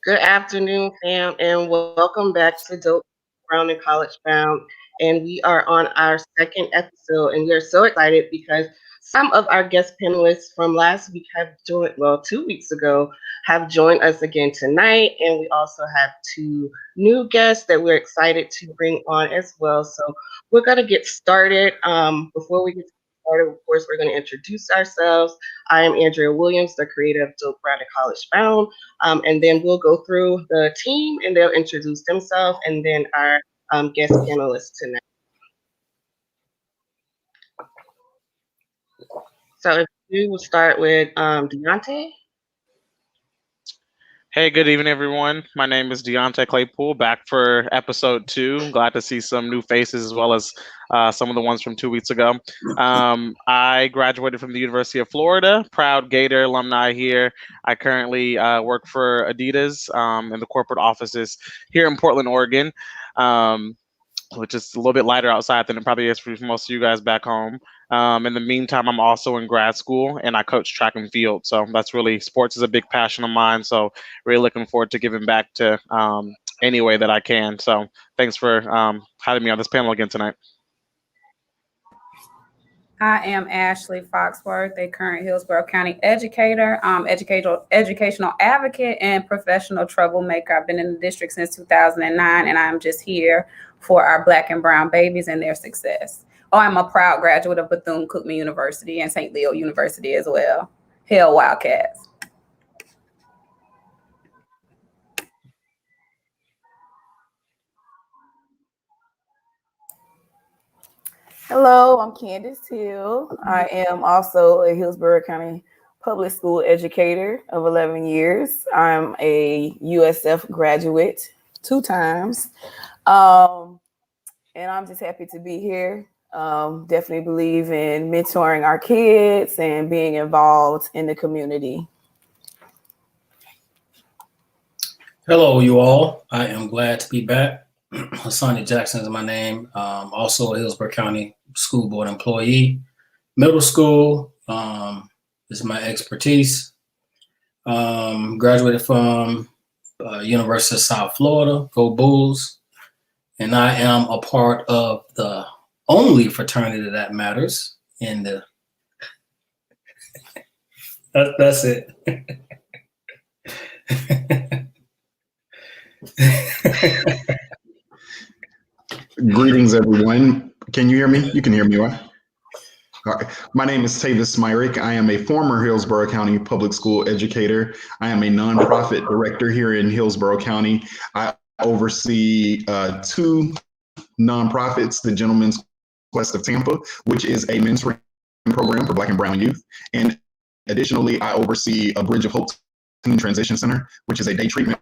Good afternoon, fam, and welcome back to Dope Brown and College Bound. And we are on our second episode, and we are so excited because some of our guest panelists from last week have joined, well, 2 weeks ago, have joined us again tonight. And we also have two new guests that we're excited to bring on as well. So we're going to get started. Before we get started, of course, we're going to introduce ourselves. I am Andrea Williams, the creator of Dope Brown and College Bound. And then we'll go through the team and they'll introduce themselves and then our guest panelists tonight. So if you will start with Deontay. Hey, good evening, everyone. My name is Deontay Claypool, back for episode 2. Glad to see some new faces as well as some of the ones from 2 weeks ago. I graduated from the University of Florida, proud Gator alumni here. I currently work for Adidas in the corporate offices here in Portland, Oregon. Which is a little bit lighter outside than it probably is for most of you guys back home. In the meantime, I'm also in grad school and I coach track and field. So that's really, sports is a big passion of mine. So really looking forward to giving back to any way that I can. So thanks for having me on this panel again tonight. I am Ashley Foxworth, a current Hillsborough County educator, educational advocate, and professional troublemaker. I've been in the district since 2009, and I'm just here for our Black and brown babies and their success. Oh, I'm a proud graduate of Bethune-Cookman University and St. Leo University as well. Hell Wildcats. Hello, I'm Candace Hill. I am also a Hillsborough County public school educator of 11 years. I'm a USF graduate 2 times. And I'm just happy to be here. Definitely believe in mentoring our kids and being involved in the community. Hello, you all. I am glad to be back. Hassani Jackson is my name. Also a Hillsborough County School Board employee. Middle school is my expertise. Graduated from University of South Florida, go Bulls. And I am a part of the only fraternity that matters in the... That's it. Greetings, everyone. Can you hear me? You can hear me, right? All right. My name is Tavis Myrick. I am a former Hillsborough County public school educator. I am a nonprofit director here in Hillsborough County. I oversee 2 nonprofits, the Gentlemen's Quest of Tampa, which is a mentoring program for Black and brown youth. And additionally, I oversee a Bridge of Hope Teen Transition Center, which is a day treatment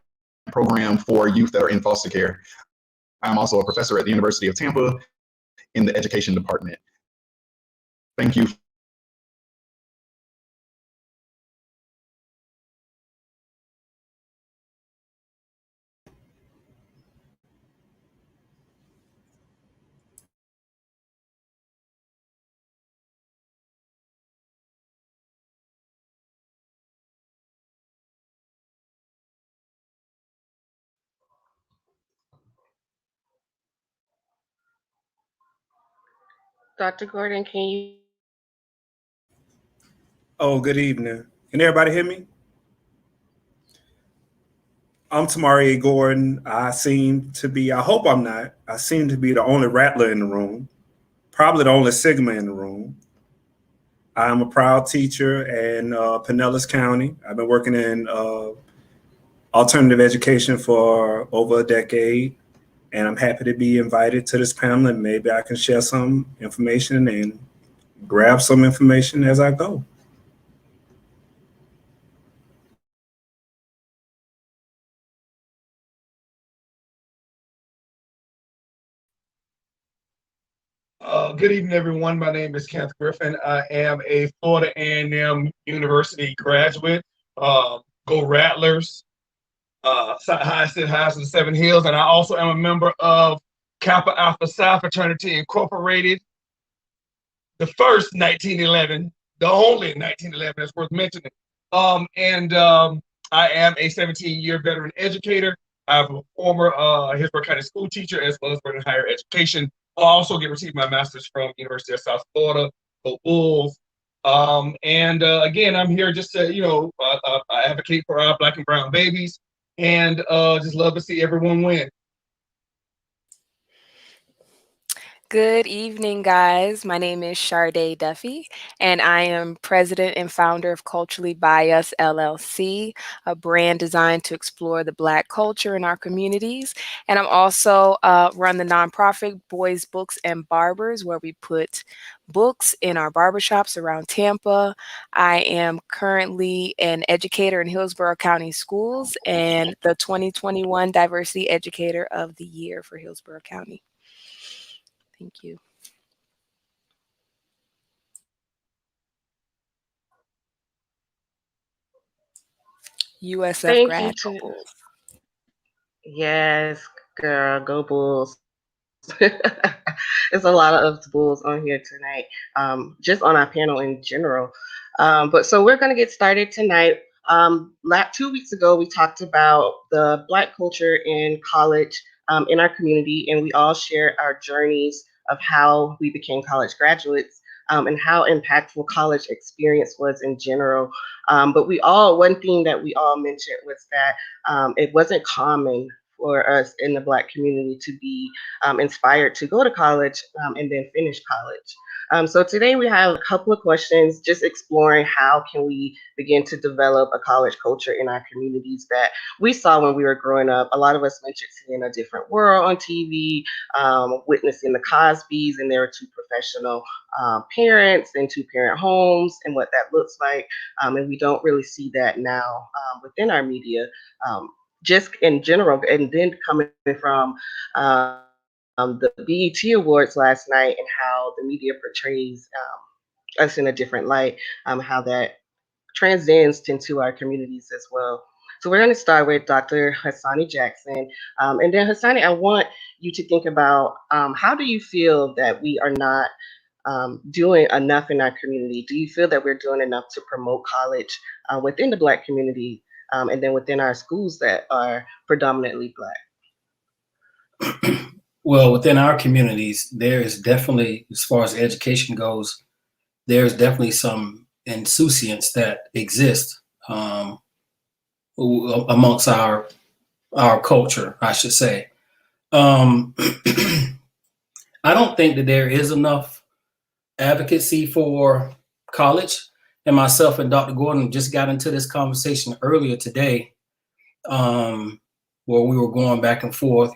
program for youth that are in foster care. I'm also a professor at the University of Tampa in the education department. Thank you. Dr. Gordon, can you? Oh, good evening. Can everybody hear me? I'm Tamari Gordon. I hope I'm not, I seem to be the only rattler in the room, probably the only Sigma in the room. I'm a proud teacher in Pinellas County. I've been working in alternative education for over a decade, and I'm happy to be invited to this panel, and maybe I can share some information and grab some information as I go. Good evening, everyone. My name is Kenneth Griffin. I am a Florida A&M University graduate. Go Rattlers, Hyacinth Highs of the Seven Hills, and I also am a member of Kappa Alpha Psi Fraternity Incorporated, the first 1911, the only 1911 that's worth mentioning. I am a 17-year veteran educator. I'm a former Hillsborough County school teacher as well as in higher education. I also get received my master's from University of South Florida, go Bulls. And again, I'm here just to, I advocate for our Black and brown babies and just love to see everyone win. Good evening, guys. My name is Sharday Duffy, and I am president and founder of Culturally Biased LLC, a brand designed to explore the Black culture in our communities. And I'm also run the nonprofit Boys Books and Barbers, where we put books in our barbershops around Tampa. I am currently an educator in Hillsborough County Schools and the 2021 Diversity Educator of the Year for Hillsborough County. Thank you. USF Thank you grad to Bulls. yes, girl, go Bulls. There's a lot of Bulls on here tonight, just on our panel in general. But so we're going to get started tonight. 2 weeks ago, we talked about the Black culture in college in our community, and we all shared our journeys of how we became college graduates and how impactful college experience was in general. But one thing that we all mentioned was that it wasn't common for us in the Black community to be inspired to go to college and then finish college. So today we have a couple of questions just exploring how can we begin to develop a college culture in our communities that we saw when we were growing up. A lot of us mentioned seeing a different world on TV, witnessing the Cosbys and their two professional parents and two-parent homes and what that looks like. And we don't really see that now within our media. Just in general, and then coming from the BET Awards last night and how the media portrays us in a different light, how that transcends into our communities as well. So we're going to start with Dr. Hassani Jackson. And then Hassani, I want you to think about how do you feel that we are not doing enough in our community? Do you feel that we're doing enough to promote college within the Black community and then within our schools that are predominantly Black? Well, within our communities, there is definitely, as far as education goes, there's definitely some insouciance that exists amongst our culture, I should say. I don't think that there is enough advocacy for college. And myself and Dr. Gordon just got into this conversation earlier today, where we were going back and forth,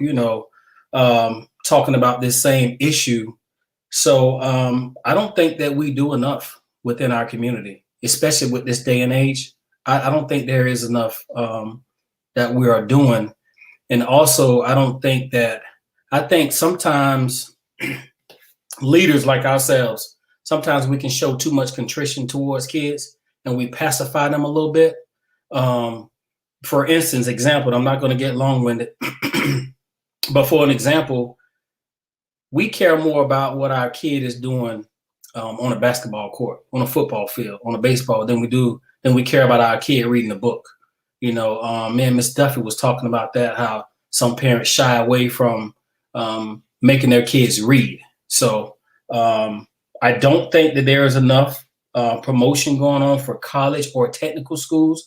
talking about this same issue. So I don't think that we do enough within our community, especially with this day and age. I don't think there is enough that we are doing. And also, I think sometimes leaders like ourselves, sometimes we can show too much contrition towards kids and we pacify them a little bit. For instance, I'm not going to get long-winded, but for an example, we care more about what our kid is doing on a basketball court, on a football field, on a baseball than we care about our kid reading a book. Me and Miss Duffy was talking about that, how some parents shy away from making their kids read. So I don't think that there is enough promotion going on for college or technical schools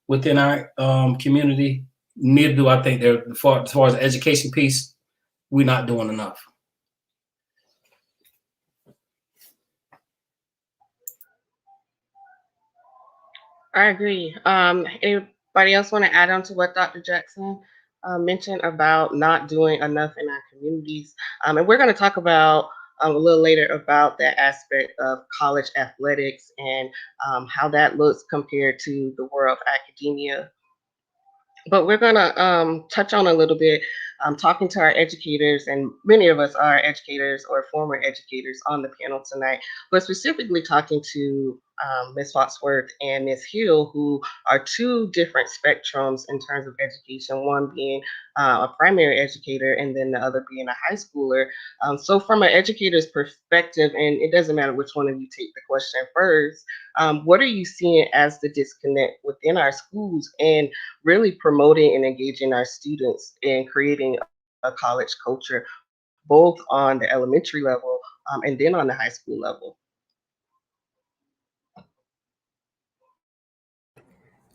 within our community. Neither do I think as far as the education piece, we're not doing enough. I agree. Anybody else want to add on to what Dr. Jackson mentioned about not doing enough in our communities? And we're going to talk about a little later about that aspect of college athletics and how that looks compared to the world of academia. But we're going to touch on a little bit, talking to our educators, and many of us are educators or former educators on the panel tonight, but specifically talking to Ms. Foxworth and Ms. Hill, who are two different spectrums in terms of education, one being a primary educator and then the other being a high schooler. So from an educator's perspective, and it doesn't matter which one of you take the question first, what are you seeing as the disconnect within our schools and really promoting and engaging our students in creating a college culture, both on the elementary level and then on the high school level?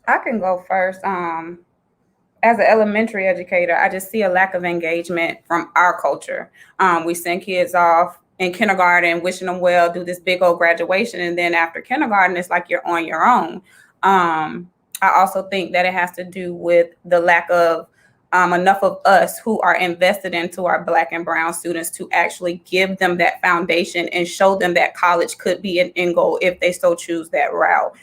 I can go first. As an elementary educator, I just see a lack of engagement from our culture. We send kids off in kindergarten, wishing them well, do this big old graduation, and then after kindergarten, it's like you're on your own. I also think that it has to do with the lack of enough of us who are invested into our Black and brown students to actually give them that foundation and show them that college could be an end goal if they so choose that route.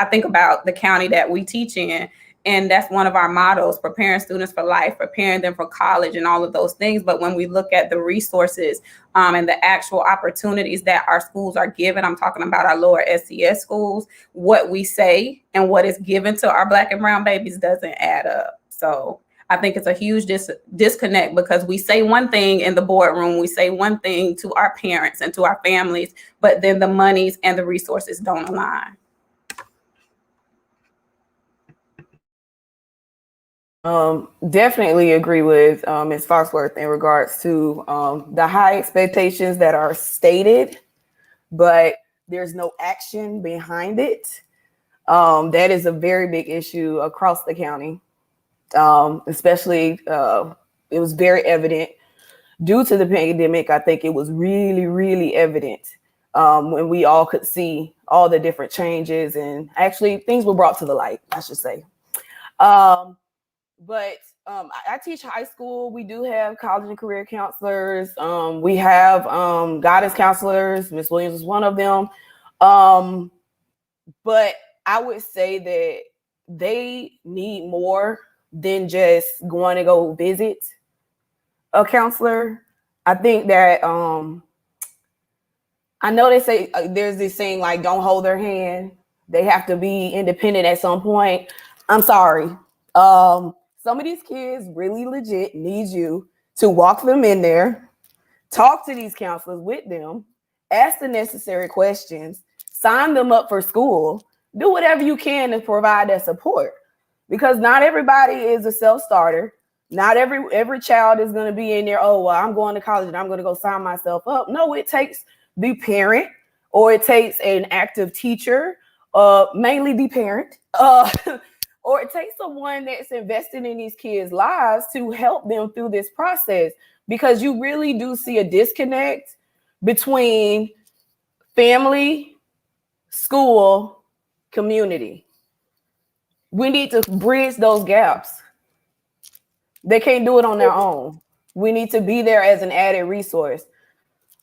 I think about the county that we teach in, and that's one of our mottos: preparing students for life, preparing them for college, and all of those things. But when we look at the resources and the actual opportunities that our schools are given, I'm talking about our lower SES schools, what we say and what is given to our Black and brown babies doesn't add up. So I think it's a huge disconnect, because we say one thing in the boardroom, we say one thing to our parents and to our families, but then the monies and the resources don't align. Definitely agree with Ms. Foxworth in regards to the high expectations that are stated, but there's no action behind it. That is a very big issue across the county. Especially, it was very evident due to the pandemic. I think it was really, really evident when we all could see all the different changes, and actually things were brought to the light, I should say. But I teach high school. We do have college and career counselors. We have guidance counselors. Ms. Williams is one of them. But I would say that they need more than just going to go visit a counselor. I think that I know they say there's this saying like, don't hold their hand. They have to be independent at some point. I'm sorry. Some of these kids really legit need you to walk them in there, talk to these counselors with them, ask the necessary questions, sign them up for school, do whatever you can to provide that support. Because not everybody is a self-starter. Not every child is going to be in there, oh, well, I'm going to college and I'm going to go sign myself up. No, it takes the parent, or it takes an active teacher, mainly the parent, or it takes someone that's invested in these kids' lives to help them through this process, because you really do see a disconnect between family, school, community. We need to bridge those gaps. They can't do it on their own. We need to be there as an added resource.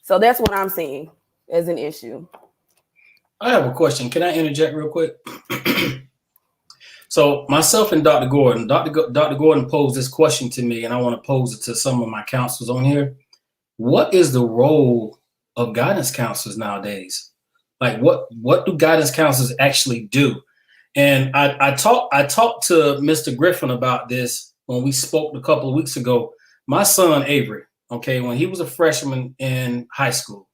So that's what I'm seeing as an issue. I have a question. Can I interject real quick? So myself and Dr. Gordon, Dr. Gordon posed this question to me, and I want to pose it to some of my counselors on here. What is the role of guidance counselors nowadays? Like, what do guidance counselors actually do? And I talked to Mr. Griffin about this when we spoke a couple of weeks ago. My son Avery, okay, when he was a freshman in high school,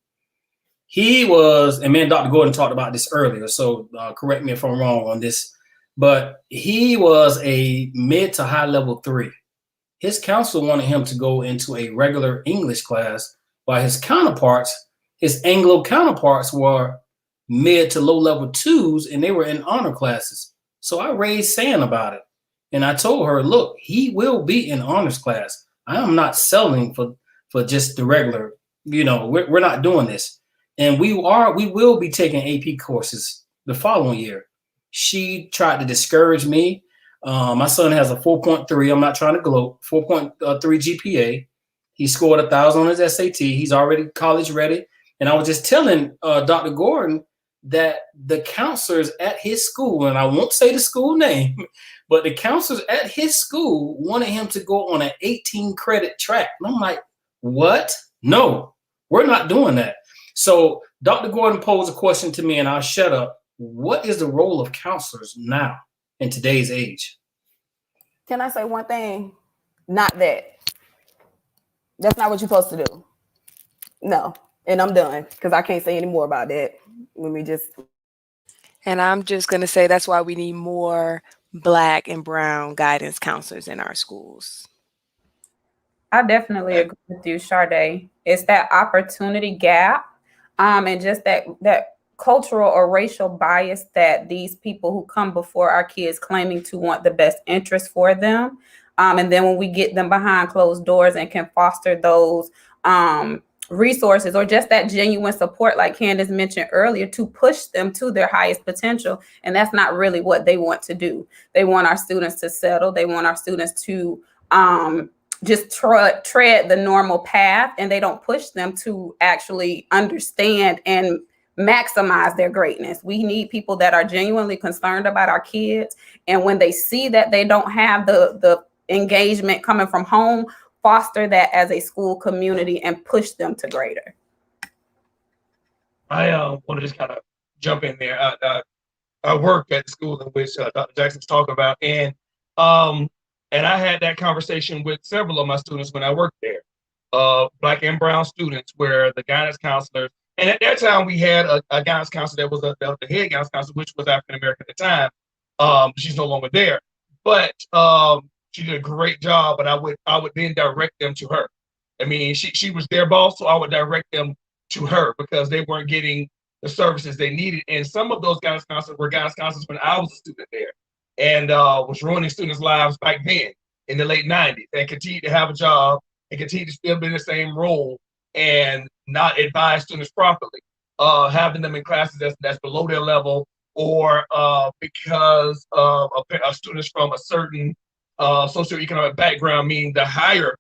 he was, and me and Dr. Gordon talked about this earlier, so correct me if I'm wrong on this, but he was a mid to high level 3. His counselor wanted him to go into a regular English class, while his Anglo counterparts were mid to low level 2s, and they were in honor classes. So I raised sand about it. And I told her, look, he will be in honors class. I am not selling for just the regular, we're not doing this. And we will be taking AP courses the following year. She tried to discourage me. My son has a 4.3. I'm not trying to gloat. 4.3 GPA. He scored 1,000 on his SAT. He's already college ready. And I was just telling Dr. Gordon that the counselors at his school, and I won't say the school name, but the counselors at his school wanted him to go on an 18 credit track. And I'm like, what? No, we're not doing that. So Dr. Gordon posed a question to me, and I'll shut up. What is the role of counselors now in today's age? Can I say one thing? Not that. That's not what you're supposed to do. No. And I'm done because I can't say any more about that. Let me just. And I'm just going to say that's why we need more Black and brown guidance counselors in our schools. I definitely agree with you, Sade. It's that opportunity gap, and just that cultural or racial bias that these people who come before our kids claiming to want the best interest for them, and then when we get them behind closed doors and can foster those resources or just that genuine support, like Candace mentioned earlier, to push them to their highest potential, and that's not really what they want to do. They want our students to settle. They want our students to just tread the normal path, and they don't push them to actually understand and maximize their greatness. We need people that are genuinely concerned about our kids, and when they see that they don't have the engagement coming from home, foster that as a school community and push them to greater. I want to just kind of jump in there. I work at the school in which Dr. Jackson's talking about, and I had that conversation with several of my students when I worked there, Black and brown students, where the guidance counselors, and at that time we had a guidance counselor that was the head guidance counselor, which was African American at the time. She's no longer there, but she did a great job. But I would then direct them to her. I mean, she was their boss, so I would direct them to her because they weren't getting the services they needed. And some of those guidance counselors were guidance counselors when I was a student there, and was ruining students' lives back then in the late 90s, and continue to have a job and continue to still be in the same role and not advise students properly, having them in classes that's below their level, or because students from a certain socioeconomic background, meaning the higher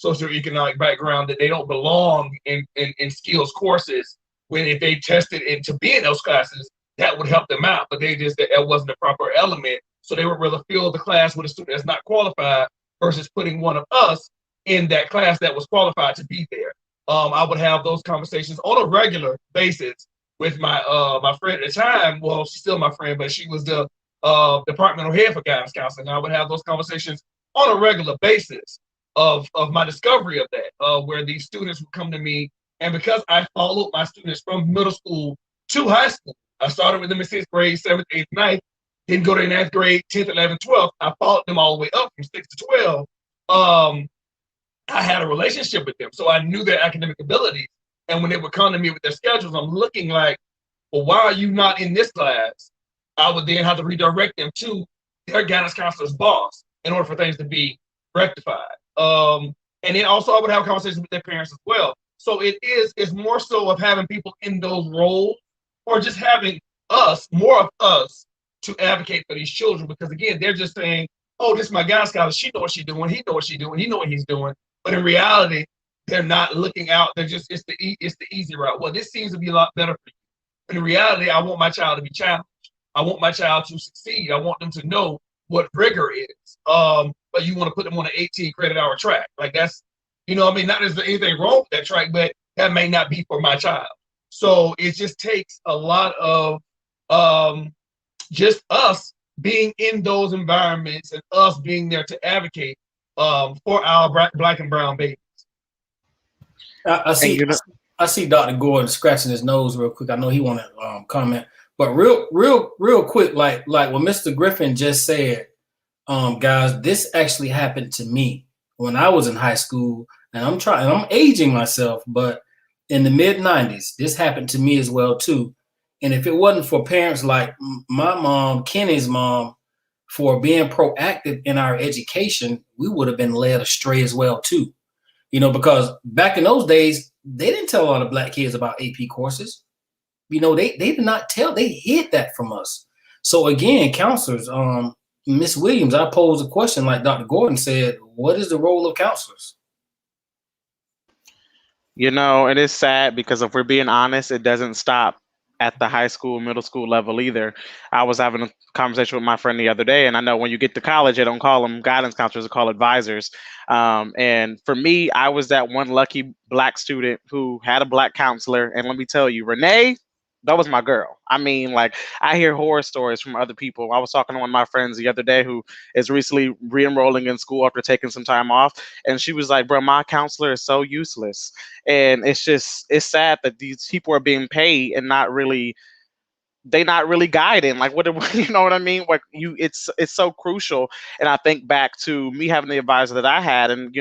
socioeconomic background, that they don't belong in skills courses, when if they tested it to be in those classes, that would help them out. But that wasn't a proper element. So they would rather fill the class with a student that's not qualified versus putting one of us in that class that was qualified to be there. I would have those conversations on a regular basis with my friend at the time. Well, she's still my friend, but she was the departmental head for guidance counseling. I would have those conversations on a regular basis of my discovery of that, where these students would come to me. And because I followed my students from middle school to high school, I started with them in 6th grade, 7th, 8th, 9th, didn't go to 9th grade, 10th, 11th, 12th. I followed them all the way up from 6 to 12. I had a relationship with them, so I knew their academic abilities. And when they would come to me with their schedules, I'm looking like, well, why are you not in this class? I would then have to redirect them to their guidance counselor's boss in order for things to be rectified. And then also I would have conversations with their parents as well. So it's more so of having people in those roles, or just having more of us to advocate for these children, because again, they're just saying, oh, this is my guidance counselor, she knows what she's doing, he knows what she's doing, he knows what he's doing. But in reality, they're not looking out. They're just, it's the easy route. Well, this seems to be a lot better for you. But in reality, I want my child to be challenged. I want my child to succeed. I want them to know what rigor is. But you want to put them on an 18 credit hour track. Like that's, I mean, not that there's anything wrong with that track, but that may not be for my child. So it just takes a lot of just us being in those environments and us being there to advocate for our Black and brown babies. I see Dr. Gordon scratching his nose real quick. I know he want to comment, but real quick, like what Mr. Griffin just said, guys, this actually happened to me when I was in high school, and I'm aging myself, but in the mid 90s, this happened to me as well too. And if it wasn't for parents like my mom, Kenny's mom, for being proactive in our education, we would have been led astray as well too. Because back in those days, they didn't tell a lot of Black kids about AP courses. They did not tell, they hid that from us. So again, counselors, Ms. Williams, I posed a question like Dr. Gordon said, what is the role of counselors? It is sad because if we're being honest, it doesn't stop at the high school, middle school level either. I was having a conversation with my friend the other day, and I know when you get to college, they don't call them guidance counselors, they call advisors. And for me, I was that one lucky black student who had a black counselor. And let me tell you, Renee, that was my girl. I mean, like, I hear horror stories from other people. I was talking to one of my friends the other day who is recently re-enrolling in school after taking some time off, and she was like, "Bro, my counselor is so useless." And it's sad that these people are being paid and not really, they not really guiding, like, what you know what I mean, like, it's so crucial. And I think back to me having the advisor that I had, and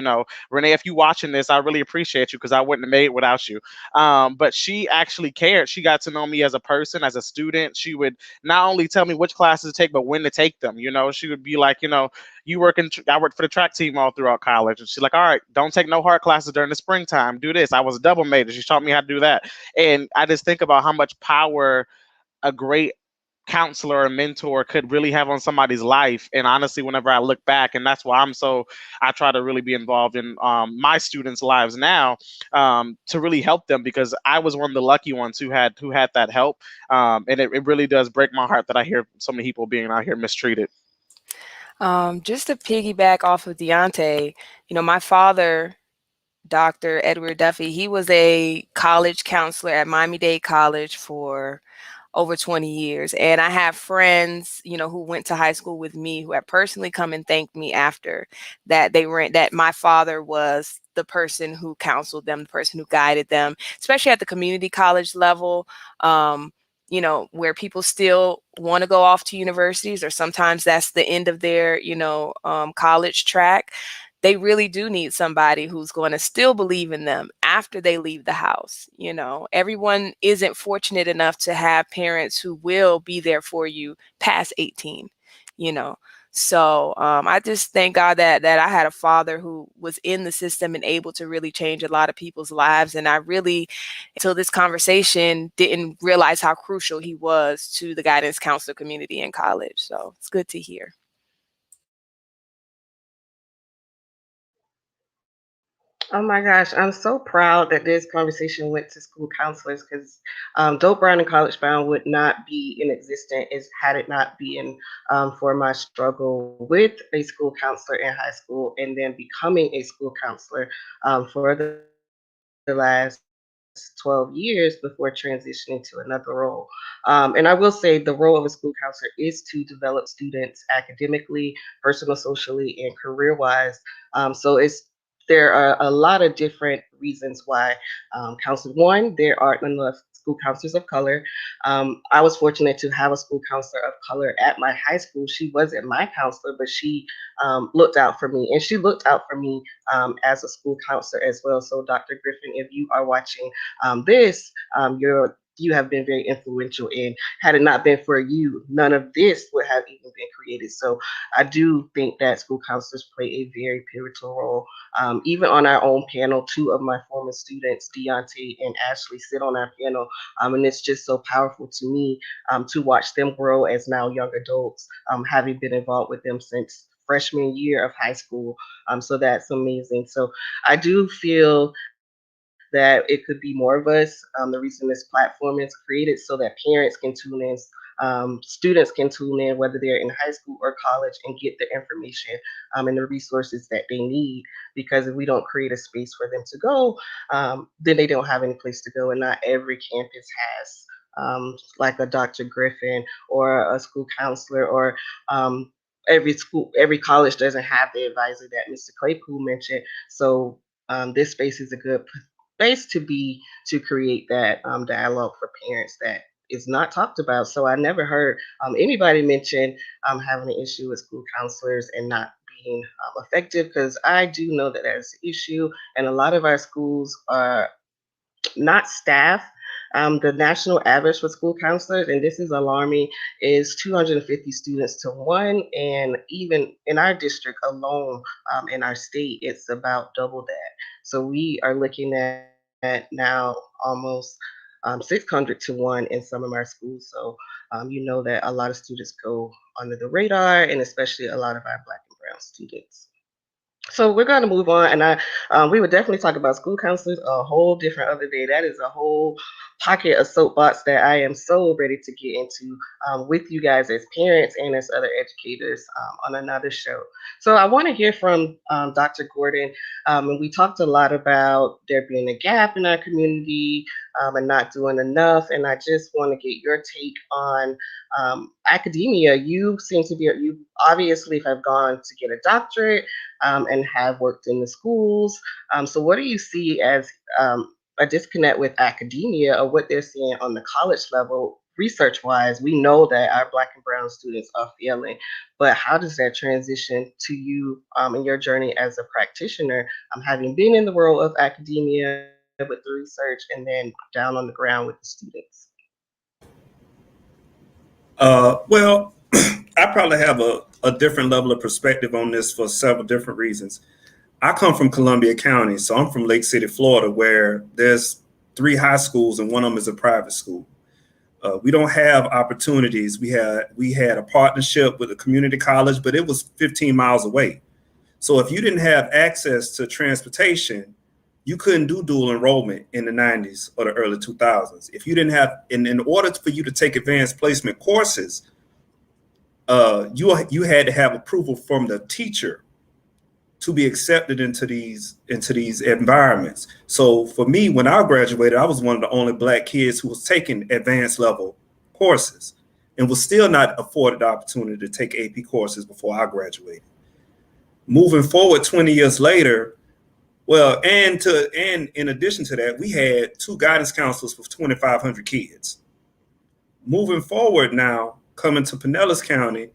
Renee, if you watching this, I really appreciate you because I wouldn't have made it without you. But she actually cared. She got to know me as a person, as a student. She would not only tell me which classes to take but when to take them. She would be like, you work in I worked for the track team all throughout college, and she's like, all right, don't take no hard classes during the springtime, do this. I was a double major, she taught me how to do that. And I just think about how much power a great counselor or mentor could really have on somebody's life. And honestly, whenever I look back, and that's why I try to really be involved in my students' lives now, to really help them, because I was one of the lucky ones who had that help. And it really does break my heart that I hear so many people being out here mistreated. Just to piggyback off of Deontay, my father, Dr. Edward Duffy, he was a college counselor at Miami-Dade College for over 20 years. And I have friends, who went to high school with me who have personally come and thanked me after that my father was the person who counseled them, the person who guided them, especially at the community college level. Where people still want to go off to universities, or sometimes that's the end of their, college track. They really do need somebody who's going to still believe in them after they leave the house. Everyone isn't fortunate enough to have parents who will be there for you past 18, you know. So I just thank God that I had a father who was in the system and able to really change a lot of people's lives. And I really, until this conversation, didn't realize how crucial he was to the guidance counselor community in college. So it's good to hear. Oh my gosh, I'm so proud that this conversation went to school counselors because Dope Brown and College Bound would not be in existence is had it not been for my struggle with a school counselor in high school and then becoming a school counselor for the last 12 years before transitioning to another role. And I will say the role of a school counselor is to develop students academically, personal, socially, and career wise. There are a lot of different reasons why counselors. One, there aren't enough school counselors of color. I was fortunate to have a school counselor of color at my high school. She wasn't my counselor, but she looked out for me, and she looked out for me as a school counselor as well. So, Dr. Griffin, if you are watching this, you have been very influential. And had it not been for you, none of this would have even been created. So I do think that school counselors play a very pivotal role. Even on our own panel, two of my former students, Deontay and Ashley, sit on our panel. And it's just so powerful to me to watch them grow as now young adults, having been involved with them since freshman year of high school. So that's amazing. So I do feel that it could be more of us. The reason this platform is created so that parents can tune in, students can tune in, whether they're in high school or college, and get the information and the resources that they need. Because if we don't create a space for them to go, then they don't have any place to go. And not every campus has like a Dr. Griffin or a school counselor, or every college doesn't have the advisor that Mr. Claypool mentioned. So this space is a good space to be to create that dialogue for parents that is not talked about. So I never heard anybody mention having an issue with school counselors and not being effective, because I do know that there's an issue, and a lot of our schools are not staff. The national average for school counselors, and this is alarming, is 250 students to one. And even in our district alone, in our state, it's about double that. So we are looking at now almost 600 to one in some of our schools. So you know that a lot of students go under the radar, and especially a lot of our Black and Brown students. So we're going to move on, and we would definitely talk about school counselors a whole different other day. That is a whole pocket of soapbox that I am so ready to get into with you guys as parents and as other educators on another show. So I want to hear from Dr. Gordon, and we talked a lot about there being a gap in our community and not doing enough. And I just want to get your take on academia. You obviously have gone to get a doctorate and have worked in the schools. So, what do you see as a disconnect with academia or what they're seeing on the college level? Research wise, we know that our Black and Brown students are failing, but how does that transition to you in your journey as a practitioner, having been in the world of academia with the research and then down on the ground with the students? Well, I probably have a different level of perspective on this for several different reasons. I come from Columbia County, so I'm from Lake City, Florida, where there's 3 high schools and one of them is a private school. We don't have opportunities. We had a partnership with a community college, but it was 15 miles away. So if you didn't have access to transportation, you couldn't do dual enrollment in the 90s or the early 2000s. If you didn't have, in order for you to take advanced placement courses, you had to have approval from the teacher to be accepted into these environments. So for me, when I graduated, I was one of the only Black kids who was taking advanced level courses and was still not afforded the opportunity to take AP courses before I graduated. Moving forward 20 years later, well, and in addition to that, we had 2 guidance counselors for 2,500 kids. Moving forward now, coming to Pinellas County,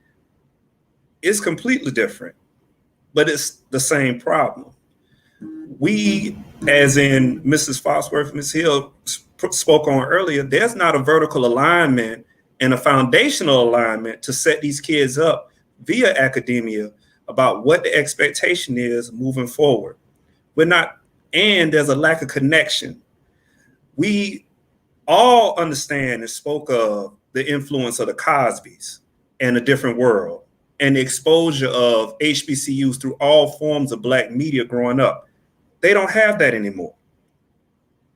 it's completely different, but it's the same problem. We, as in Mrs. Foxworth, Ms. Hill spoke on earlier, there's not a vertical alignment and a foundational alignment to set these kids up via academia about what the expectation is moving forward. We're not, and there's a lack of connection. We all understand and spoke of the influence of the Cosbys and A Different World and the exposure of HBCUs through all forms of Black media growing up. They don't have that anymore.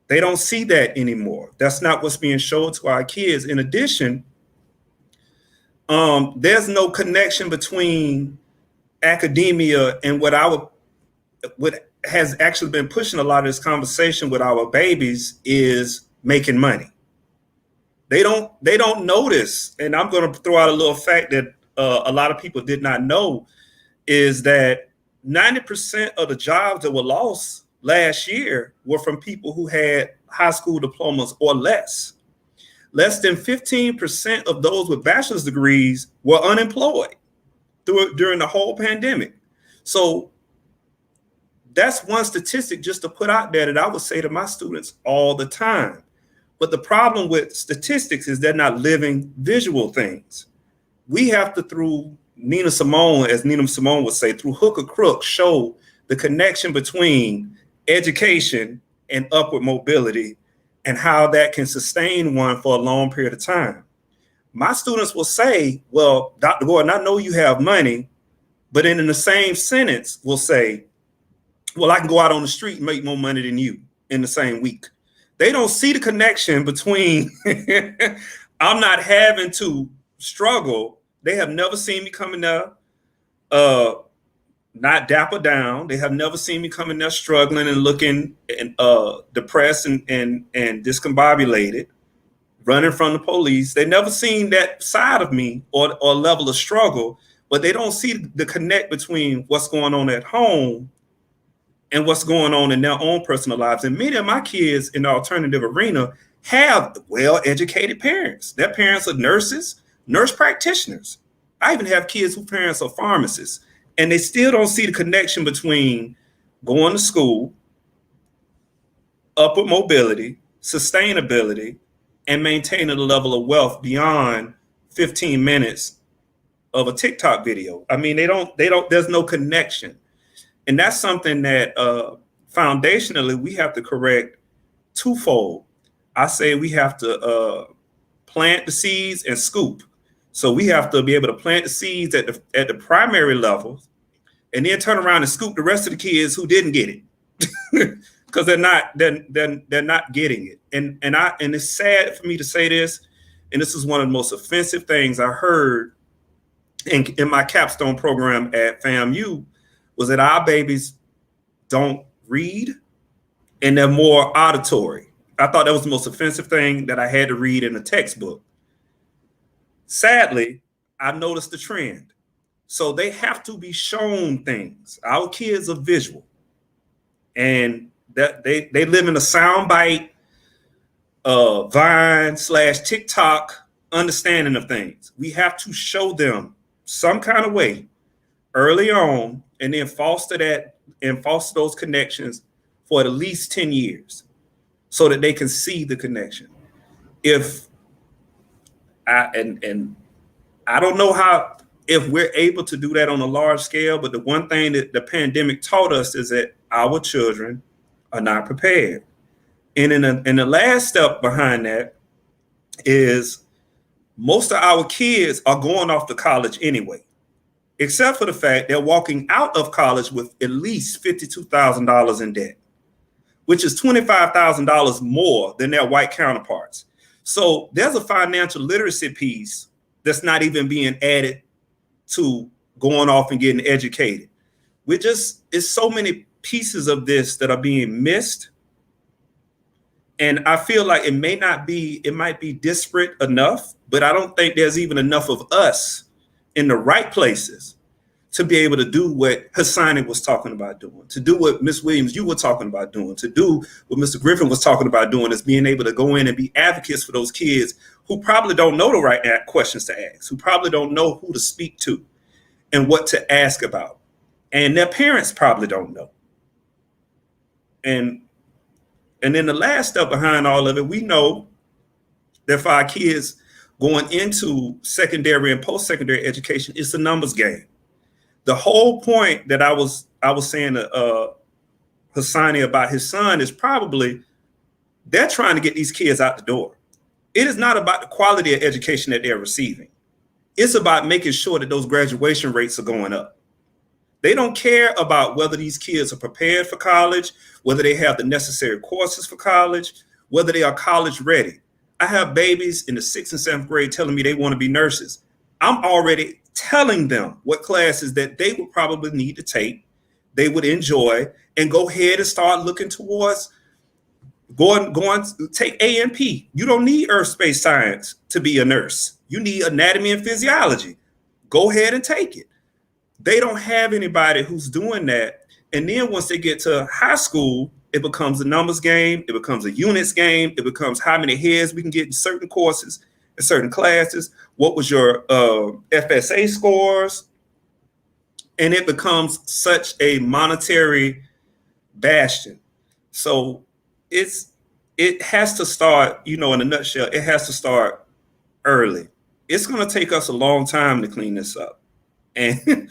They don't see that anymore. That's not what's being shown to our kids. In addition, there's no connection between academia and what has actually been pushing a lot of this conversation with our babies is making money. They don't notice, and I'm going to throw out a little fact that a lot of people did not know, is that 90% of the jobs that were lost last year were from people who had high school diplomas or less. Less than 15% of those with bachelor's degrees were unemployed during the whole pandemic. So that's one statistic just to put out there that I would say to my students all the time. But the problem with statistics is they're not living visual things. We have to, through Nina Simone, as Nina Simone would say, through hook or crook, show the connection between education and upward mobility and how that can sustain one for a long period of time. My students will say, well, Dr. Gordon, I know you have money, but in the same sentence will say, well, I can go out on the street and make more money than you in the same week. They don't see the connection between I'm not having to struggle. They have never seen me coming there, not dapper down. They have never seen me coming there struggling and looking depressed and discombobulated, running from the police. They never seen that side of me or level of struggle, but they don't see the connect between what's going on at home and what's going on in their own personal lives. And many of my kids in the alternative arena have well-educated parents. Their parents are nurses, nurse practitioners. I even have kids whose parents are pharmacists, and they still don't see the connection between going to school, upward mobility, sustainability, and maintaining a level of wealth beyond 15 minutes of a TikTok video. I mean, there's no connection. And that's something that foundationally we have to correct twofold. I say we have to plant the seeds and scoop. So we have to be able to plant the seeds at the primary level and then turn around and scoop the rest of the kids who didn't get it because they're not getting it. And it's sad for me to say this, and this is one of the most offensive things I heard in my capstone program at FAMU, was that our babies don't read and they're more auditory. I thought that was the most offensive thing that I had to read in a textbook. Sadly, I noticed the trend. So they have to be shown things. Our kids are visual, and that they live in a soundbite, Vine/TikTok understanding of things. We have to show them some kind of way early on, and then foster those connections for at least 10 years so that they can see the connection. I don't know if we're able to do that on a large scale, but the one thing that the pandemic taught us is that our children are not prepared. And in the last step behind that is most of our kids are going off to college anyway, except for the fact they're walking out of college with at least $52,000 in debt, which is $25,000 more than their white counterparts. So there's a financial literacy piece that's not even being added to going off and getting educated. It's so many pieces of this that are being missed. And I feel like it might be disparate enough, but I don't think there's even enough of us in the right places to be able to do what Hassani was talking about doing, to do what Ms. Williams, you were talking about doing, to do what Mr. Griffin was talking about doing, is being able to go in and be advocates for those kids who probably don't know the right questions to ask, who probably don't know who to speak to and what to ask about. And their parents probably don't know. And then the last step behind all of it, we know that for our kids going into secondary and post-secondary education, it's a numbers game. The whole point that I was saying to Hassani about his son is probably they're trying to get these kids out the door. It is not about the quality of education that they're receiving. It's about making sure that those graduation rates are going up. They don't care about whether these kids are prepared for college, whether they have the necessary courses for college, whether they are college ready. I have babies in the 6th and 7th grade telling me they want to be nurses. I'm already telling them what classes that they would probably need to take, they would enjoy, and go ahead and start looking towards going to take A&P. You don't need earth space science to be a nurse. You need anatomy and physiology. Go ahead and take it. They don't have anybody who's doing that. And then once they get to high school, it becomes a numbers game. It becomes a units game. It becomes how many heads we can get in certain courses, in certain classes. What was your FSA scores? And it becomes such a monetary bastion. So it has to start, in a nutshell, it has to start early. It's going to take us a long time to clean this up. And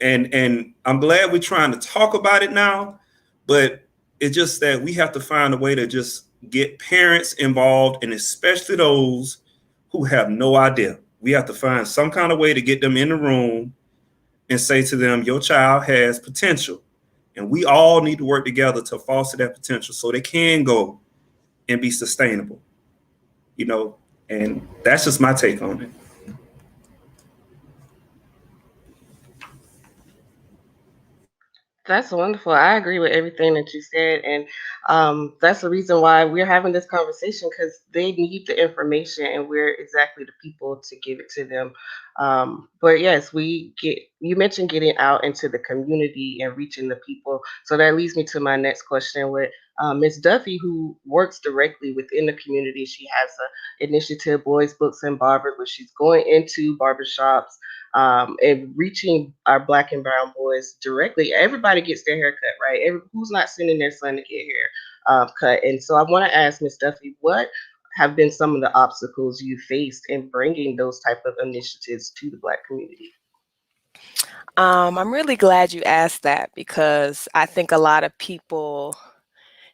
and I'm glad we're trying to talk about it now, but it's just that we have to find a way to just get parents involved, and especially those who have no idea. We have to find some kind of way to get them in the room and say to them, your child has potential. And we all need to work together to foster that potential so they can go and be sustainable, and that's just my take on it. That's wonderful. I agree with everything that you said, and that's the reason why we're having this conversation, because they need the information, and we're exactly the people to give it to them. But yes, you mentioned getting out into the community and reaching the people, so that leads me to my next question with Ms. Duffy, who works directly within the community. She has an initiative, Boys, Books, and Barbers, where she's going into barbershops and reaching our Black and brown boys directly. Everybody gets their hair cut, right? Who's not sending their son to get hair cut? And so I want to ask Ms. Duffy, what have been some of the obstacles you faced in bringing those type of initiatives to the Black community? I'm really glad you asked that, because I think a lot of people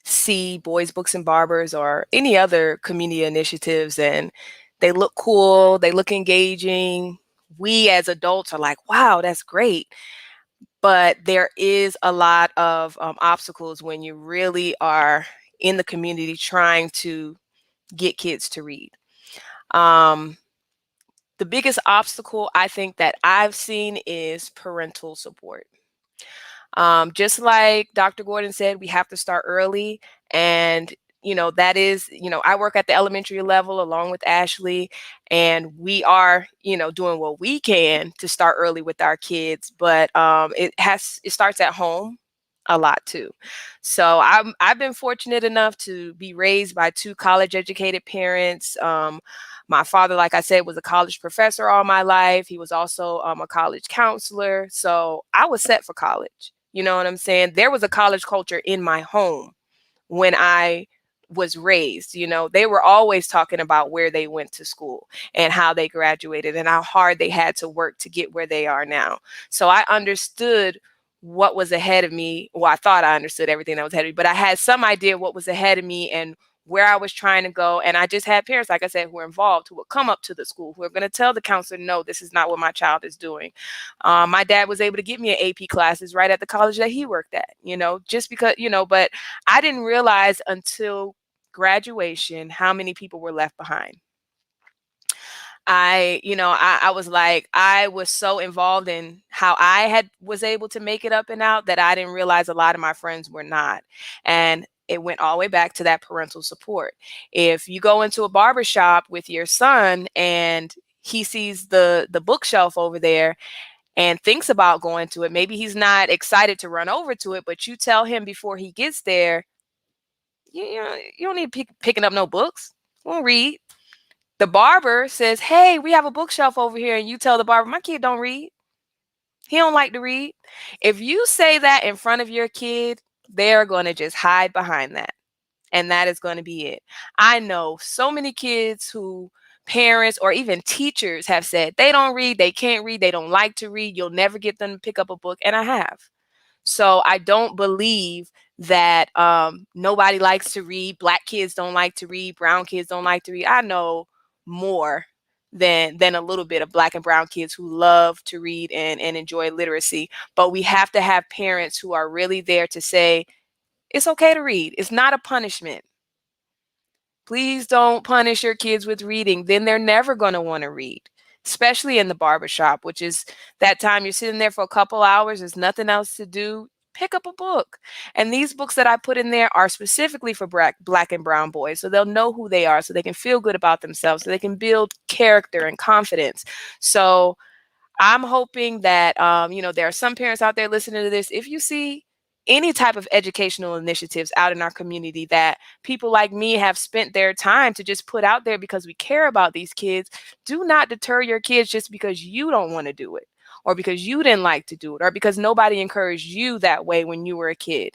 see Boys, Books, and Barbers or any other community initiatives and they look cool, they look engaging. We as adults are like, wow, that's great. but there is a lot of obstacles when you really are in the community trying to get kids to read. Um, the biggest obstacle I think that I've seen is parental support. Just like Dr. Gordon said, we have to start early. And, that is, I work at the elementary level along with Ashley, and we are, doing what we can to start early with our kids. But it starts at home a lot too. So I've been fortunate enough to be raised by two college educated parents. My father, like I said, was a college professor all my life. He was also a college counselor. So I was set for college. You know what I'm saying? There was a college culture in my home when I was raised. They were always talking about where they went to school and how they graduated and how hard they had to work to get where they are now. So I understood what was ahead of me. Well, I thought I understood everything that was ahead of me, but I had some idea what was ahead of me and where I was trying to go. And I just had parents, like I said, who were involved, who would come up to the school, who are going to tell the counselor, no, this is not what my child is doing. My dad was able to get me an AP classes right at the college that he worked at, just because, but I didn't realize until graduation how many people were left behind. I was like, I was so involved in how I was able to make it up and out that I didn't realize a lot of my friends were not. And it went all the way back to that parental support. If you go into a barber shop with your son and he sees the bookshelf over there and thinks about going to it, maybe he's not excited to run over to it, but you tell him before he gets there, you don't need picking up no books. Won't read. The barber says, hey, we have a bookshelf over here. And you tell the barber, my kid don't read. He don't like to read. If you say that in front of your kid, they're going to just hide behind that. And that is going to be it. I know so many kids who parents or even teachers have said they don't read, they can't read, they don't like to read. You'll never get them to pick up a book. And I have. So I don't believe that nobody likes to read. Black kids don't like to read. Brown kids don't like to read. I know more than a little bit of black and brown kids who love to read and enjoy literacy. But we have to have parents who are really there to say, it's okay to read. It's not a punishment. Please don't punish your kids with reading. Then they're never going to want to read, especially in the barbershop, which is that time you're sitting there for a couple hours. There's nothing else to do. Pick up a book. And these books that I put in there are specifically for black and brown boys. So they'll know who they are, so they can feel good about themselves, so they can build character and confidence. So I'm hoping that, there are some parents out there listening to this. If you see any type of educational initiatives out in our community that people like me have spent their time to just put out there because we care about these kids, do not deter your kids just because you don't want to do it or because you didn't like to do it or because nobody encouraged you that way when you were a kid.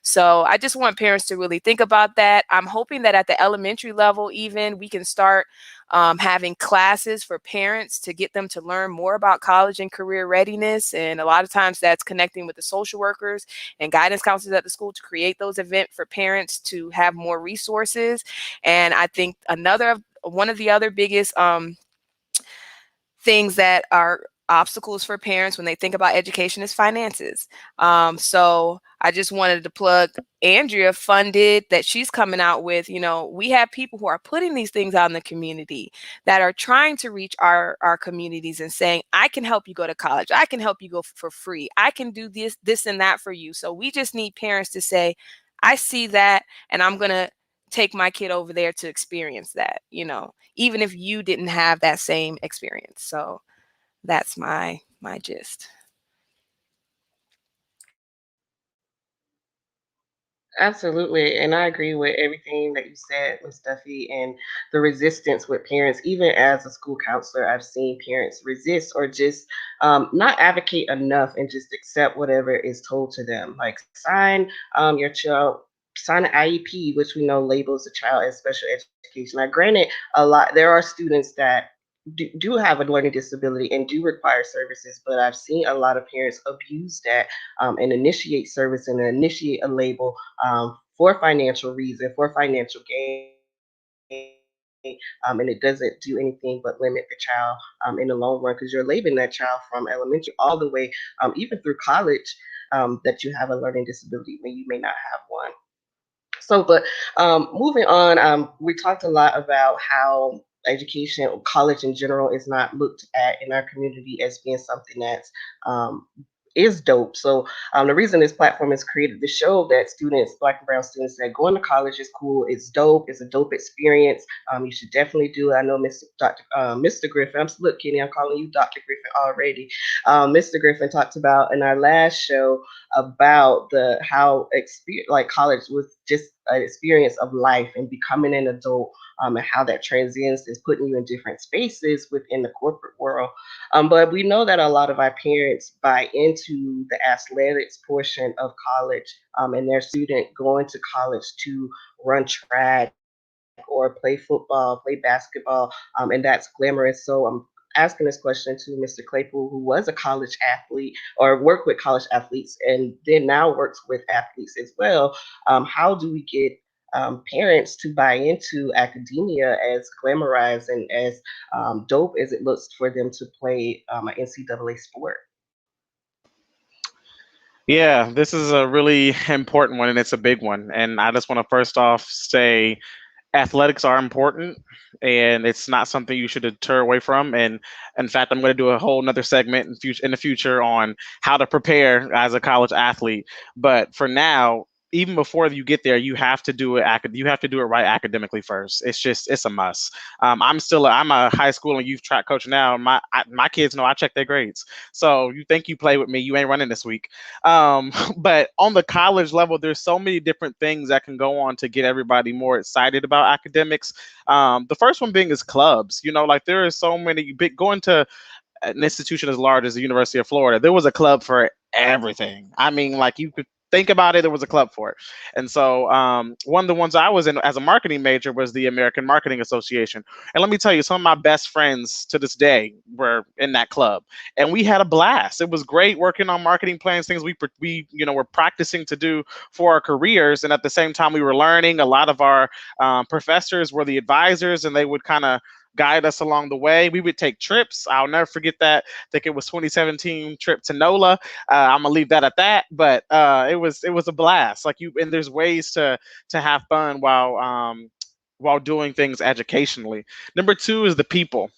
So I just want parents to really think about that. I'm hoping that at the elementary level, even we can start having classes for parents to get them to learn more about college and career readiness. And a lot of times that's connecting with the social workers and guidance counselors at the school to create those events for parents to have more resources. And I think one of the other biggest things that are obstacles for parents when they think about education is finances. So I just wanted to plug Andrea Funded that she's coming out with. We have people who are putting these things out in the community that are trying to reach our communities and saying, I can help you go to college. I can help you go for free. I can do this and that for you. So we just need parents to say, I see that and I'm going to take my kid over there to experience that, even if you didn't have that same experience. So that's my gist. Absolutely. And I agree with everything that you said, Ms. Duffy, and the resistance with parents. Even as a school counselor, I've seen parents resist or just not advocate enough and just accept whatever is told to them. Like your child, sign an IEP, which we know labels the child as special education. Now, granted, there are students that do have a learning disability and do require services, but I've seen a lot of parents abuse that and initiate service and initiate a label for financial reason, for financial gain. and it doesn't do anything but limit the child in the long run because you're labeling that child from elementary all the way, even through college, that you have a learning disability when you may not have one. So, but moving on, we talked a lot about how education, or college in general, is not looked at in our community as being something that's um, is dope. So the reason this platform is created to show that students, Black and Brown students, that going to college is cool, it's dope, it's a dope experience. You should definitely do it. I know Mr. Griffin. Look, Kenny, I'm calling you Dr. Griffin already. Mr. Griffin talked about in our last show about the how like college was just an experience of life and becoming an adult, and how that transcends is putting you in different spaces within the corporate world. But we know that a lot of our parents buy into the athletics portion of college, and their student going to college to run track or play football, play basketball, and that's glamorous. So I'm asking this question to Mr. Claypool, who was a college athlete or worked with college athletes and then now works with athletes as well. How do we get parents to buy into academia as glamorized and as dope as it looks for them to play an NCAA sport? Yeah, this is a really important one and it's a big one. And I just want to first off say athletics are important and it's not something you should deter away from. And in fact, I'm going to do a whole nother segment in the future on how to prepare as a college athlete. But for now, even before you get there, you have to do it. You have to do it right academically first. It's a must. I'm a high school and youth track coach now. My kids know I check their grades. So you think you play with me, you ain't running this week. But on the college level, there's so many different things that can go on to get everybody more excited about academics. The first one being is clubs. You know, like there are so many big going to an institution as large as the University of Florida. There was a club for everything. I mean, like you could think about it, there was a club for it. And so one of the ones I was in as a marketing major was the American Marketing Association. And let me tell you, some of my best friends to this day were in that club, and we had a blast. It was great working on marketing plans, things we were practicing to do for our careers, and at the same time we were learning. A lot of our professors were the advisors, and they would kind of guide us along the way. We would take trips. I'll never forget that. I think it was 2017 trip to NOLA. I'm gonna leave that at that. But it was a blast. Like you, and there's ways to have fun while doing things educationally. Number two is the people.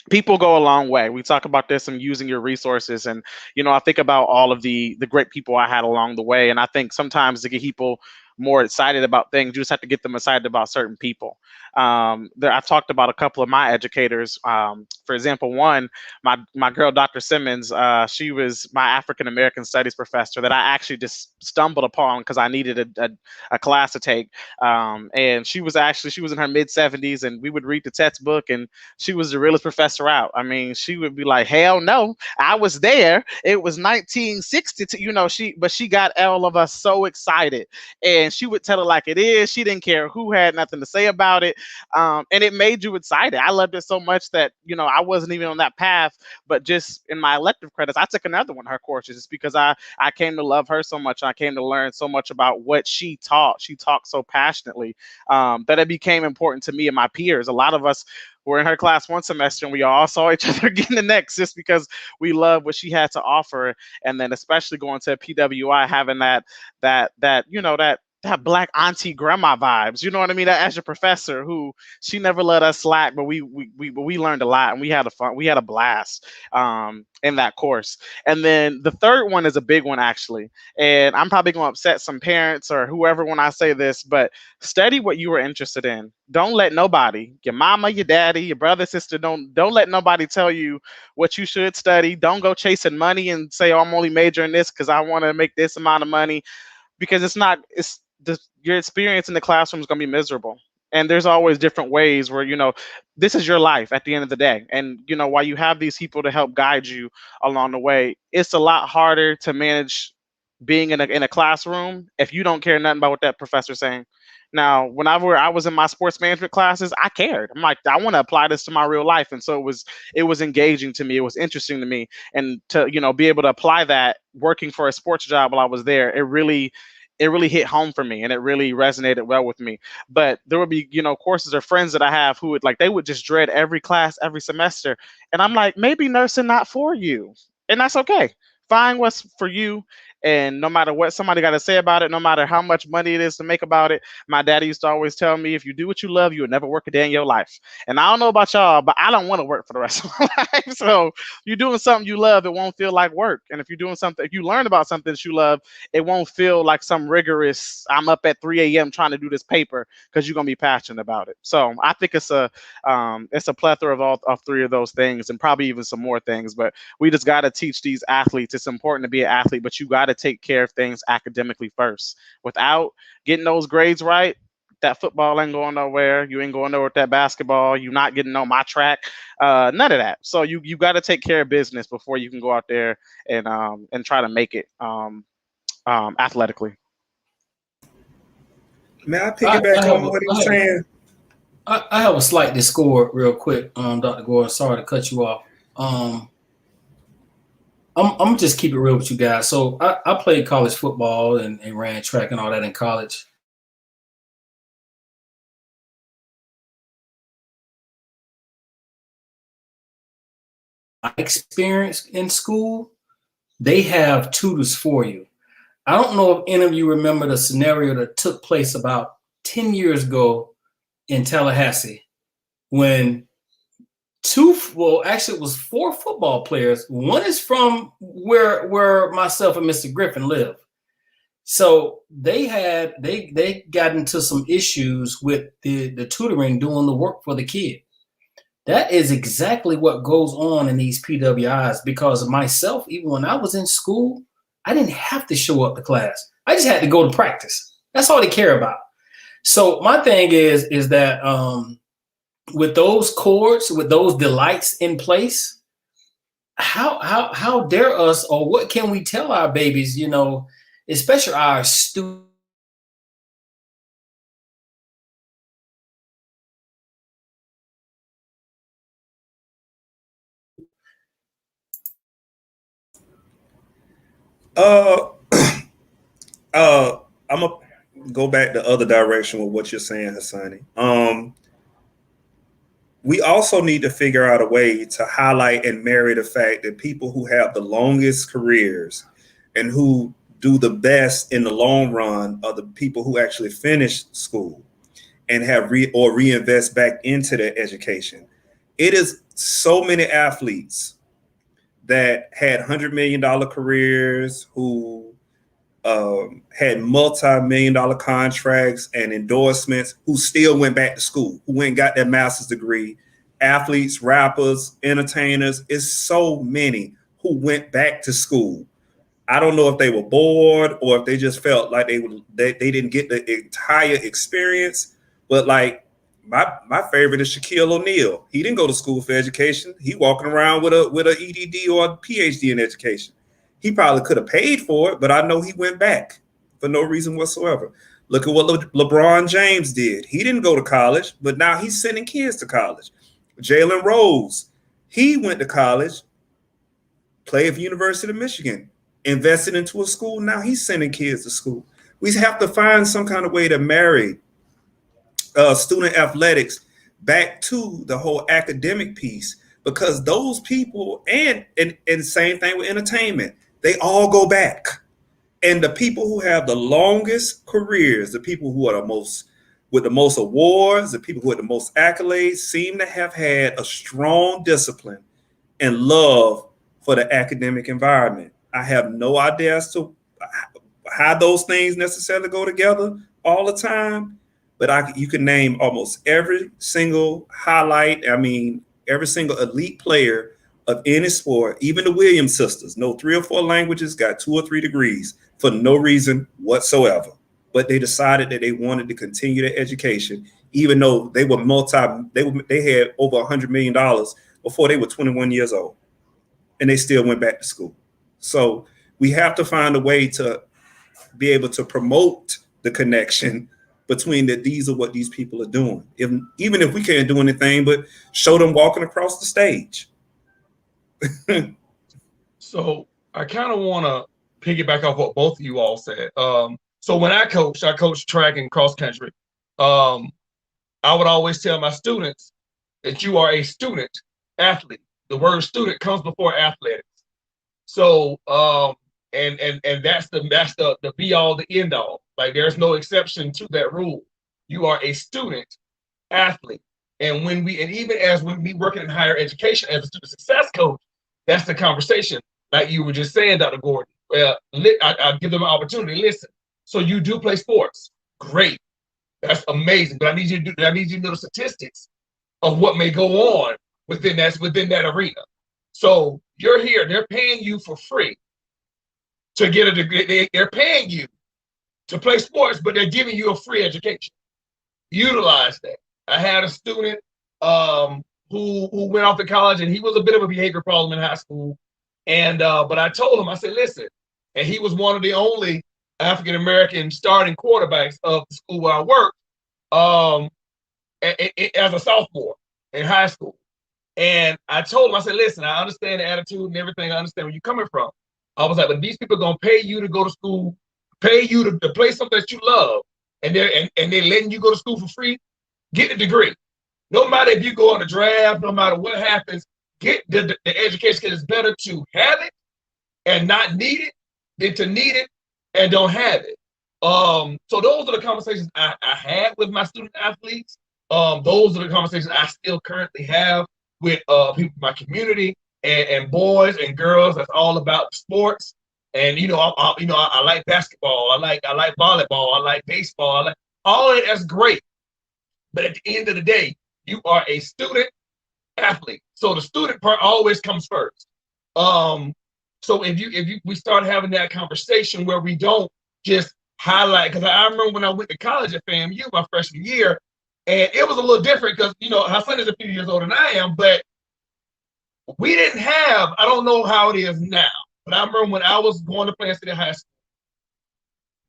People go a long way. We talk about this and using your resources, and I think about all of the great people I had along the way, and I think sometimes to get people more excited about things, you just have to get them excited about certain people. I've talked about a couple of my educators. For example, one, my girl, Dr. Simmons, she was my African American Studies professor that I actually just stumbled upon because I needed a class to take. And she was in her mid 70s, and we would read the textbook, and she was the realest professor out. I mean, she would be like, "Hell no, I was there. It was 1962." She got all of us so excited, and she would tell it like it is. She didn't care who had nothing to say about it, and it made you excited. I loved it so much that I wasn't even on that path, but just in my elective credits, I took another one of her courses just because I came to love her so much. I came to learn so much about what she taught. She talked so passionately that it became important to me and my peers. A lot of us were in her class one semester and we all saw each other again the next just because we loved what she had to offer. And then especially going to PWI, having that black auntie grandma vibes, you know what I mean? That as your professor who she never let us slack, but we learned a lot and we had a blast in that course. And then the third one is a big one actually. And I'm probably gonna upset some parents or whoever when I say this, but study what you were interested in. Don't let nobody, your mama, your daddy, your brother, sister, don't let nobody tell you what you should study. Don't go chasing money and say, "Oh, I'm only majoring this because I want to make this amount of money," because your experience in the classroom is going to be miserable. And there's always different ways where this is your life at the end of the day. And while you have these people to help guide you along the way, it's a lot harder to manage being in a classroom if you don't care nothing about what that professor's saying. Now, whenever I was in my sports management classes, I cared. I'm like, I want to apply this to my real life, and so it was engaging to me. It was interesting to me, and to be able to apply that working for a sports job while I was there, it really it really hit home for me and it really resonated well with me. But there would be, courses or friends that I have who would they would just dread every class every semester. And I'm like, maybe nursing not for you. And that's okay. Find what's for you. And no matter what somebody got to say about it, no matter how much money it is to make about it, my daddy used to always tell me, if you do what you love, you will never work a day in your life. And I don't know about y'all, but I don't want to work for the rest of my life. So you're doing something you love, it won't feel like work. And if you're doing something, if you learn about something that you love, it won't feel like some rigorous, I'm up at 3 a.m. trying to do this paper, because you're gonna be passionate about it. So I think it's a plethora of three of those things, and probably even some more things. But we just got to teach these athletes it's important to be an athlete, but you got to take care of things academically first. Without getting those grades right, that football ain't going nowhere. You ain't going nowhere with that basketball. You're not getting on my track. None of that. So you got to take care of business before you can go out there and try to make it athletically. May I piggyback on what he was saying? I have a slight discord real quick, Dr. Gordon. Sorry to cut you off. I'm gonna just keep it real with you guys. So I played college football and ran track and all that in college. My experience in school, they have tutors for you. I don't know if any of you remember the scenario that took place about 10 years ago in Tallahassee when actually it was 4 football players. One is from where myself and Mr. Griffin live. So they got into some issues with the tutoring, doing the work for the kid. That is exactly what goes on in these PWIs, because of myself, even when I was in school, I didn't have to show up to class. I just had to go to practice. That's all they care about. So my thing is that with those chords, with those delights in place, how dare us, or what can we tell our babies, especially our students? I'm gonna go back the other direction with what you're saying, Hassani. We also need to figure out a way to highlight and marry the fact that people who have the longest careers and who do the best in the long run are the people who actually finish school and have reinvest back into their education. It is so many athletes that had $100 million careers, who had multi-million-dollar contracts and endorsements, who still went back to school, who went and got their master's degree. Athletes, rappers, entertainers, it's so many who went back to school. I don't know if they were bored or if they just felt like they didn't get the entire experience. But like my favorite is Shaquille O'Neal. He didn't go to school for education. He walking around with a EDD or a PhD in education. He probably could have paid for it, but I know he went back for no reason whatsoever. Look at what LeBron James did. He didn't go to college, but now he's sending kids to college. Jalen Rose, he went to college, played for University of Michigan, invested into a school. Now he's sending kids to school. We have to find some kind of way to marry student athletics back to the whole academic piece, because those people and same thing with entertainment, they all go back. And the people who have the longest careers, the people who are with the most awards, the people who have the most accolades, seem to have had a strong discipline and love for the academic environment. I have no idea as to how those things necessarily go together all the time, but you can name almost every single highlight. I mean, every single elite player of any sport, even the Williams sisters, know 3 or 4 languages, got 2 or 3 degrees for no reason whatsoever. But they decided that they wanted to continue their education, even though they were they had over $100 million before they were 21 years old, and they still went back to school. So we have to find a way to be able to promote the connection between that these are what these people are doing. Even if we can't do anything but show them walking across the stage. So I kind of want to piggyback off what both of you all said. So when I coached track and cross country. I would always tell my students that you are a student athlete. The word student comes before athletics. So and that's the be all, the end all. Like there's no exception to that rule. You are a student athlete. And when we working in higher education as a student success coach, that's the conversation. Like you were just saying, Dr. Gordon. Well, I give them an opportunity. Listen. So you do play sports. Great. That's amazing. But I need you to know the statistics of what may go on within that arena. So you're here. They're paying you for free to get a degree. They're paying you to play sports, but they're giving you a free education. Utilize that. I had a student who went off to college, and he was a bit of a behavior problem in high school. And but I told him, I said, listen, and he was one of the only African American starting quarterbacks of the school where I worked as a sophomore in high school. And I told him, I said, listen, I understand the attitude and everything. I understand where you're coming from. I was like, but these people are gonna pay you to go to school, pay you to play something that you love, and they're letting you go to school for free. Get the degree. No matter if you go on the draft, no matter what happens, get the education, because it's better to have it and not need it than to need it and don't have it. So those are the conversations I had with my student athletes. Those are the conversations I still currently have with people in my community and boys and girls. That's all about sports. And I like basketball. I like volleyball. I like baseball. I like all of it. That's great. But at the end of the day, you are a student athlete. So the student part always comes first. So if we start having that conversation where we don't just highlight, because I remember when I went to college at FAMU my freshman year, and it was a little different because Hassan is a few years older than I am, but we didn't have, I don't know how it is now, but I remember when I was going to Plant City High School,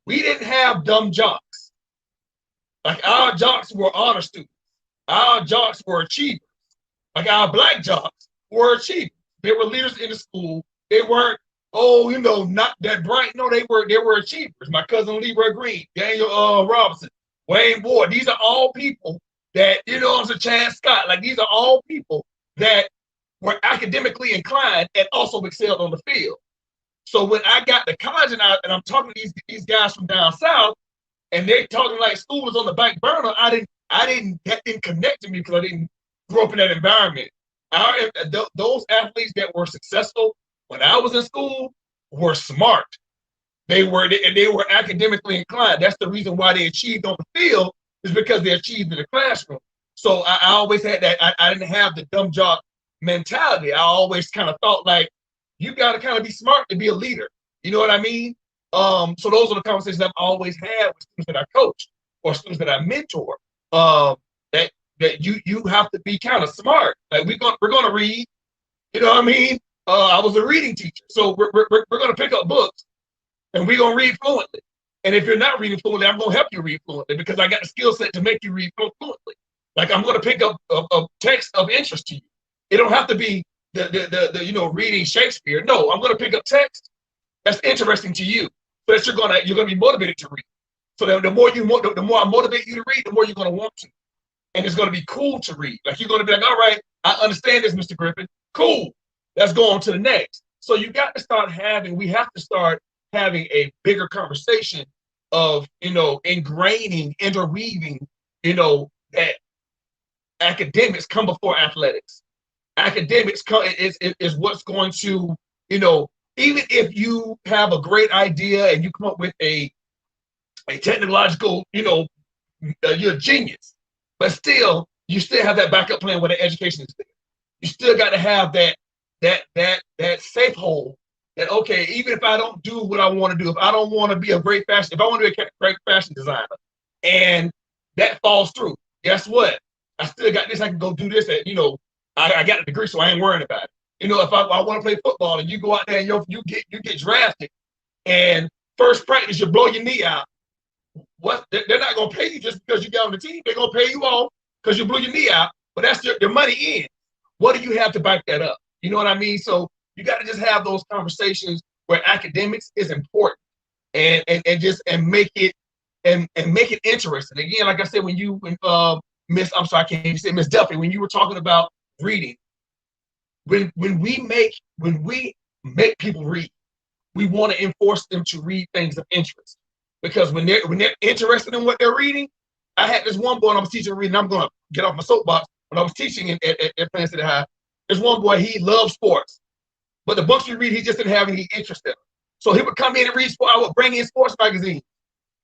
we didn't have dumb jocks. Like our jocks were honor students. Our jocks were achievers. Like our black jocks were achievers. They were leaders in the school. They weren't, not that bright. No, they were achievers. My cousin Leroy Green, Daniel Robinson, Wayne Ward. These are all people that, Chad Scott. Like these are all people that were academically inclined and also excelled on the field. So when I got to college and I'm talking to these guys from down south, and they're talking like school was on the back burner, that didn't connect to me because I didn't grow up in that environment. Those athletes that were successful when I was in school were smart. They were academically inclined. That's the reason why they achieved on the field, is because they achieved in the classroom. So I always had that. I didn't have the dumb jock mentality. I always kind of thought like, you got to kind of be smart to be a leader. You know what I mean? So those are the conversations I've always had with students that I coach or students that I mentor. That you have to be kind of smart. Like we're gonna read. You know what I mean? I was a reading teacher, so we're gonna pick up books and we're gonna read fluently. And if you're not reading fluently, I'm gonna help you read fluently because I got the skill set to make you read fluently. Like I'm gonna pick up a text of interest to you. It don't have to be the reading Shakespeare. No, I'm gonna pick up text that's interesting to you, so that you're gonna be motivated to read. So that the more I motivate you to read, the more you're gonna want to, and it's gonna be cool to read. Like you're gonna be like, all right, I understand this, Mr. Griffin. Cool. Let's go on to the next. So we have to start having a bigger conversation of ingraining, interweaving, that academics come before athletics. Academics is what's going to, even if you have a great idea and you come up with a technological, you're a genius, but still, you still have that backup plan where the education is there. You still got to have that safe hold that, okay, even if I don't do what I want to do, if I don't want to be a great fashion, if I want to be a great fashion designer and that falls through, guess what? I still got this. I can go do this. I got a degree, so I ain't worrying about it. If I want to play football and you go out there and you get drafted and first practice, you blow your knee out. What? They're not going to pay you just because you got on the team. They're going to pay you off because you blew your knee out, but that's your money in. What do you have to back that up? You know what I mean? So you got to just have those conversations where academics is important. and make it make it interesting. Again, like I said, when Miss, I'm sorry, I can't even say Miss Duffy, when you were talking about reading, when we make people read, we want to enforce them to read things of interest, because when they're interested in what they're reading. I had this one boy I was teaching reading. I'm going to get off my soapbox. When I was teaching at Penn City High, there's one boy, he loves sports, but the books we read, he just didn't have any interest in them. So he would come in and read sports. I would bring in sports magazines,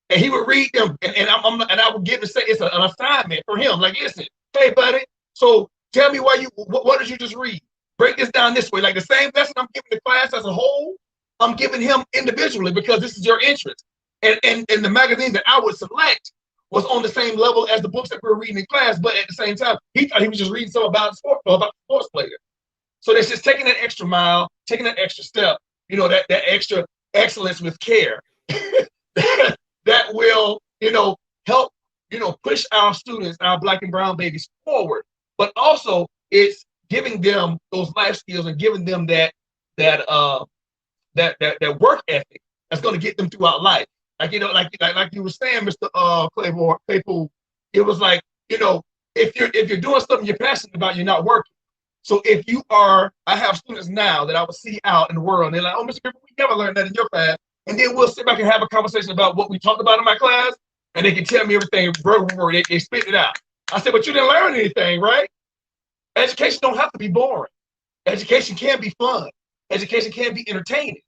and he would read them, and I would give him, say it's an assignment for him. Like, listen, hey buddy, so tell me what did you just read? Break this down this way. Like the same lesson I'm giving the class as a whole, I'm giving him individually because this is your interest. And the magazine that I would select was on the same level as the books that we were reading in class, but at the same time, he thought he was just reading something about the sports player. So that's just taking that extra mile, taking that extra step, that extra excellence with care that will, help, push our students, our Black and brown babies forward. But also it's giving them those life skills and giving them that work ethic that's going to get them throughout life. Like you were saying, Mr. Claypool, it was like, if you're doing something you're passionate about, you're not working. So I have students now that I would see out in the world, and they're like, oh, Mr. Griffin, we never learned that in your class. And then we'll sit back and have a conversation about what we talked about in my class, and they can tell me everything word for word. They spit it out. I said, but you didn't learn anything, right? Education don't have to be boring. Education can be fun. Education can be entertaining.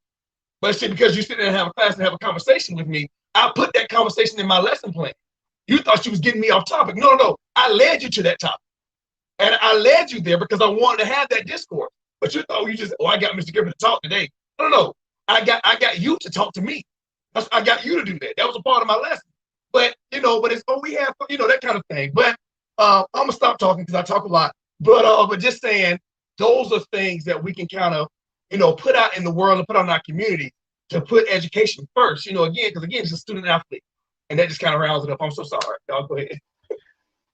But see, because you sit there and have a class and have a conversation with me, I put that conversation in my lesson plan. You thought you was getting me off topic. No. I led you to that topic. And I led you there because I wanted to have that discourse. But you thought I got Mr. Griffin to talk today. No. I got you to talk to me. I got you to do that. That was a part of my lesson. But it's we have that kind of thing. But I'm gonna stop talking because I talk a lot. But just saying, those are things that we can kind of put out in the world and put out in our community to put education first. Again, because it's a student athlete, and that just kind of rounds it up. I'm so sorry. Y'all go ahead.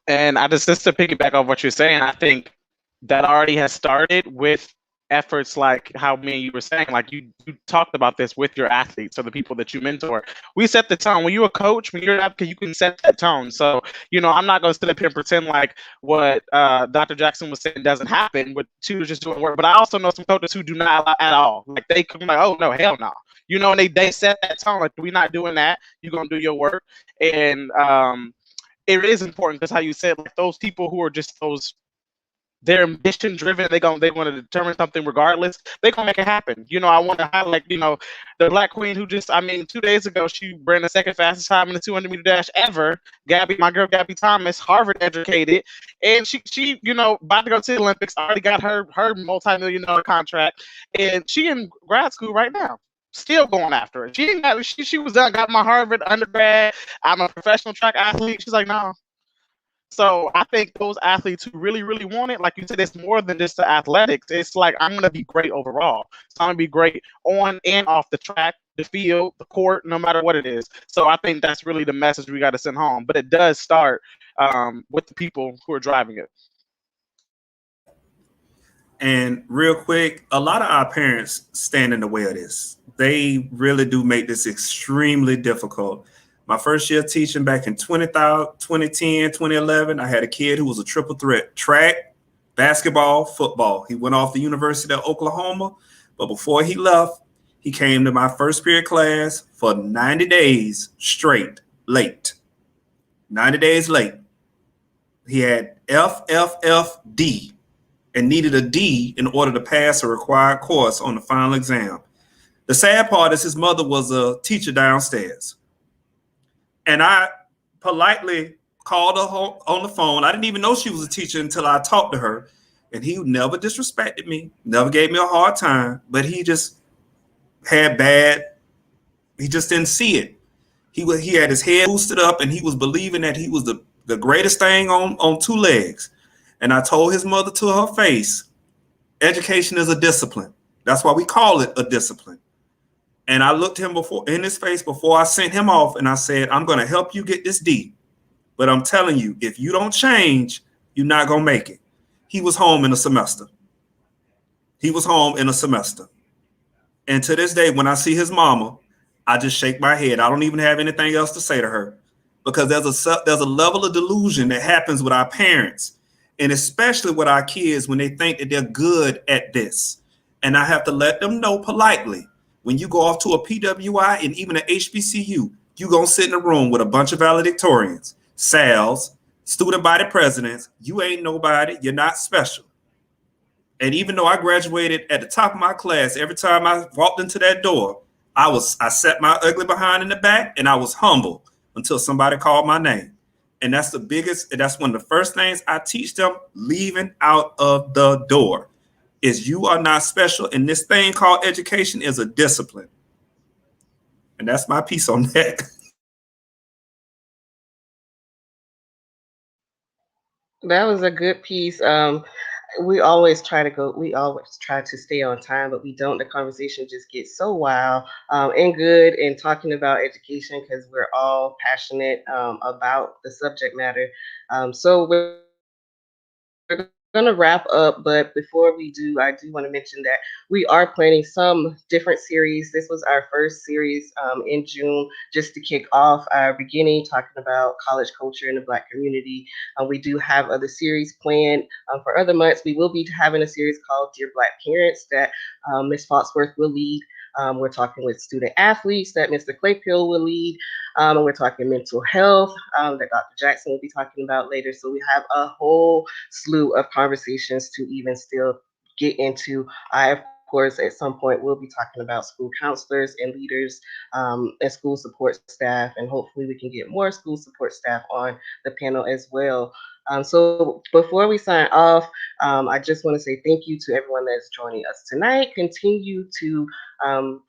And just to piggyback off what you're saying, I think that already has started with efforts like how me and you were saying, like you talked about this with your athletes or the people that you mentor. We set the tone. When you're a coach, when you're an advocate, you can set that tone. So, I'm not going to sit up here and pretend like what Dr. Jackson was saying doesn't happen with tutors just doing work. But I also know some coaches who do not allow at all. Like they come like, oh no, hell no. And they set that tone like, we're not doing that. You're going to do your work. And it is important because how you said, like those people who are just they're ambition driven, they want to determine something regardless, they're gonna make it happen. I want to highlight, the Black queen who 2 days ago, she ran the second fastest time in the 200-meter dash ever. My girl Gabby Thomas, Harvard educated, and she about to go to the Olympics, already got her multi-million-dollar contract, and she in grad school right now. Still going after it. She was done, got my Harvard undergrad. I'm a professional track athlete. She's like, no. So I think those athletes who really, really want it, like you said, it's more than just the athletics. It's like, I'm going to be great overall. So I'm going to be great on and off the track, the field, the court, no matter what it is. So I think that's really the message we got to send home. But it does start with the people who are driving it. And real quick, a lot of our parents stand in the way of this. They really do make this extremely difficult. My first year teaching back in 2010, 2011, I had a kid who was a triple threat: track, basketball, football. He went off the University of Oklahoma, but before he left, he came to my first period class for 90 days straight, late. 90 days late. He had FFFD and needed a D in order to pass a required course on the final exam. The sad part is his mother was a teacher downstairs. And I politely called her on the phone. I didn't even know she was a teacher until I talked to her. And he never disrespected me, never gave me a hard time, but he just he just didn't see it. He had his head boosted up and he was believing that he was the greatest thing on two legs. And I told his mother to her face, education is a discipline. That's why we call it a discipline. And I looked him in his face before I sent him off, and I said, I'm going to help you get this D. But I'm telling you, if you don't change, you're not going to make it. He was home in a semester. And to this day, when I see his mama, I just shake my head. I don't even have anything else to say to her because there's a level of delusion that happens with our parents and especially with our kids when they think that they're good at this. And I have to let them know politely when you go off to a PWI and even an HBCU, you're going to sit in a room with a bunch of valedictorians, SALs, student body presidents. You ain't nobody. You're not special. And even though I graduated at the top of my class, every time I walked into that door, I set my ugly behind in the back and I was humble until somebody called my name. And that's one of the first things I teach them leaving out of the door is you are not special. And this thing called education is a discipline. And that's my piece on that. That was a good piece. We always try to stay on time, but we don't. The conversation just gets so wild and good in talking about education because we're all passionate about the subject matter. So we're going to wrap up, but before we do, I do want to mention that we are planning some different series. This was our first series in June, just to kick off our beginning, talking about college culture in the Black community. We do have other series planned for other months. We will be having a series called Dear Black Parents that Ms. Foxworth will lead. We're talking with student athletes that Mr. Claypool will lead. And we're talking mental health that Dr. Jackson will be talking about later. So we have a whole slew of conversations to even still get into. Of course, at some point, we'll be talking about school counselors and leaders and school support staff. And hopefully, we can get more school support staff on the panel as well. So before we sign off, I just want to say thank you to everyone that's joining us tonight. Continue to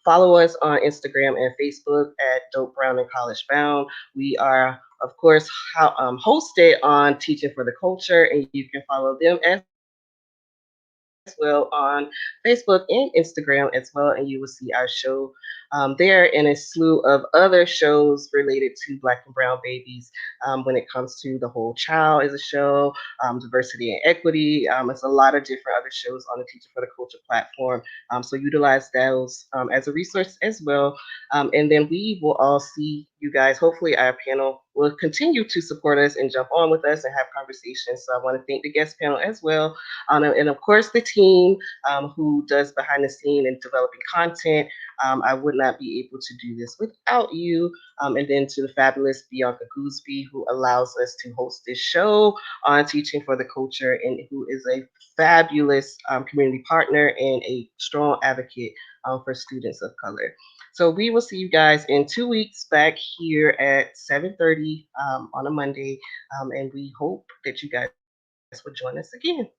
follow us on Instagram and Facebook at Dope Brown and College Bound. We are, of course, hosted on Teaching for the Culture, and you can follow them as well on Facebook and Instagram as well, and you will see our show there and a slew of other shows related to Black and Brown babies when it comes to The Whole Child is a show, Diversity and Equity. It's a lot of different other shows on the Teacher for the Culture platform. So utilize those as a resource as well. And then we will all see you guys. Hopefully, our panel will continue to support us and jump on with us and have conversations. So I want to thank the guest panel as well. And of course, the team who does behind the scene and developing content. I would not be able to do this without you. And then to the fabulous Bianca Gooseby, who allows us to host this show on Teaching for the Culture and who is a fabulous community partner and a strong advocate for students of color. So we will see you guys in 2 weeks back here at 7:30 on a Monday. And we hope that you guys will join us again.